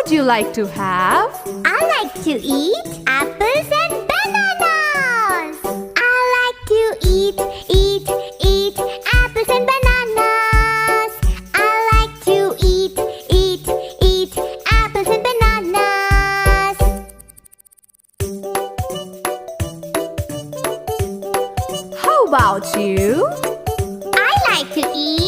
would you like to have? I like to eat apples and bananas. I like to eat apples and bananas. I like to eat apples and bananas. How about you? I like to eat